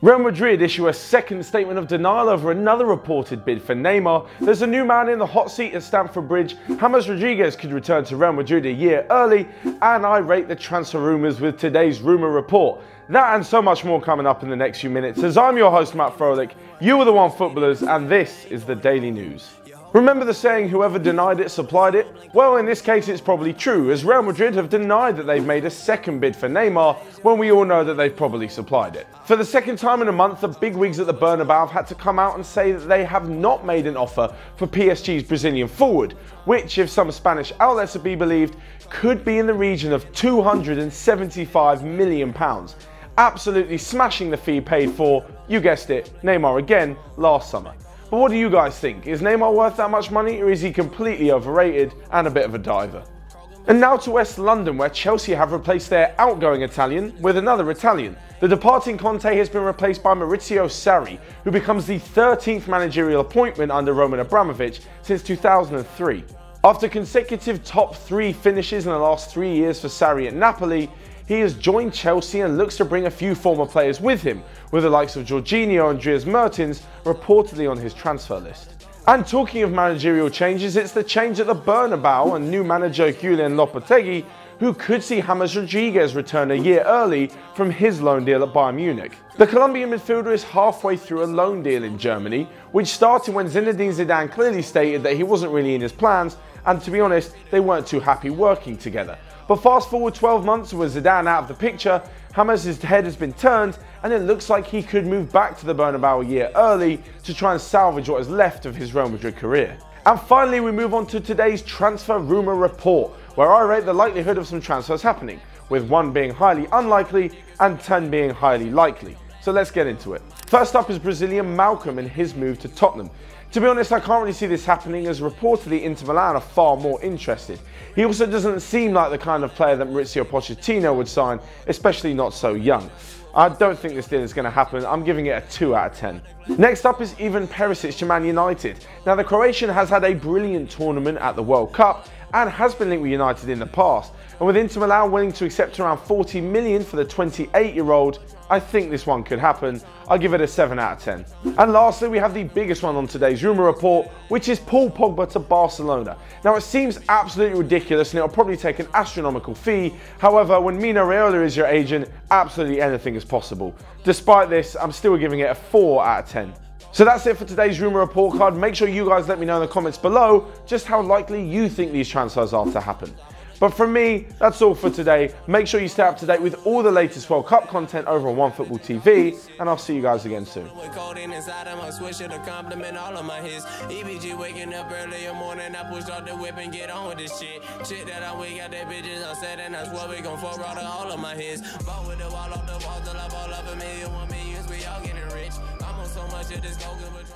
Real Madrid issue a second statement of denial over another reported bid for Neymar. There's a new man in the hot seat at Stamford Bridge. James Rodriguez could return to Real Madrid a year early, and I rate the transfer rumours with today's rumour report. That and so much more coming up in the next few minutes, as I'm your host Matt Froelich, you are the One Footballers, and this is the Daily News. Remember the saying, whoever denied it supplied it? Well, in this case it's probably true, as Real Madrid have denied that they've made a second bid for Neymar, when we all know that they've probably supplied it. For the second time in a month, the bigwigs at the Bernabeu have had to come out and say that they have not made an offer for PSG's Brazilian forward, which, if some Spanish outlets are to be believed, could be in the region of £275 million. Absolutely smashing the fee paid for, you guessed it, Neymar again last summer. But what do you guys think? Is Neymar worth that much money, or is he completely overrated and a bit of a diver? And now to West London, where Chelsea have replaced their outgoing Italian with another Italian. The departing Conte has been replaced by Maurizio Sarri, who becomes the 13th managerial appointment under Roman Abramovich since 2003. After consecutive top 3 finishes in the last 3 years for Sarri at Napoli, he has joined Chelsea and looks to bring a few former players with him, with the likes of Jorginho and Dries Mertens reportedly on his transfer list. And talking of managerial changes, it's the change at the Bernabeu and new manager Julian Lopetegui, who could see James Rodriguez return a year early from his loan deal at Bayern Munich. The Colombian midfielder is halfway through a loan deal in Germany, which started when Zinedine Zidane clearly stated that he wasn't really in his plans, and to be honest, they weren't too happy working together. But fast forward 12 months with Zidane out of the picture, James' head has been turned, and it looks like he could move back to the Bernabeu a year early to try and salvage what is left of his Real Madrid career. And finally, we move on to today's transfer rumour report, where I rate the likelihood of some transfers happening, with 1 being highly unlikely and 10 being highly likely. So let's get into it. First up is Brazilian Malcolm and his move to Tottenham. To be honest, I can't really see this happening, as reportedly Inter Milan are far more interested. He also doesn't seem like the kind of player that Mauricio Pochettino would sign, especially not so young. I don't think this deal is going to happen. I'm giving it a 2 out of 10. Next up is Ivan Perisic to Man United. Now, the Croatian has had a brilliant tournament at the World Cup and has been linked with United in the past. And with Inter Milan willing to accept around 40 million for the 28-year-old, I think this one could happen. I'll give it a 7 out of 10. And lastly, we have the biggest one on today's rumour report, which is Paul Pogba to Barcelona. Now, it seems absolutely ridiculous and it'll probably take an astronomical fee. However, when Mino Raiola is your agent, absolutely anything is possible. Despite this, I'm still giving it a 4 out of 10. So that's it for today's rumour report card. Make sure you guys let me know in the comments below just how likely you think these transfers are to happen. But from me, that's all for today. Make sure you stay up to date with all the latest World Cup content over on OneFootball TV, and I'll see you guys again soon. EBG waking up early in the morning, I push off the whip and get on with this shit. Shit that I wake got that bitches on set, and that's what we gon' fuck out of all of my hits. Ball with the wall off the wall till I ball up $1 million, 1 million, we all getting rich. I'm on so much of this go good.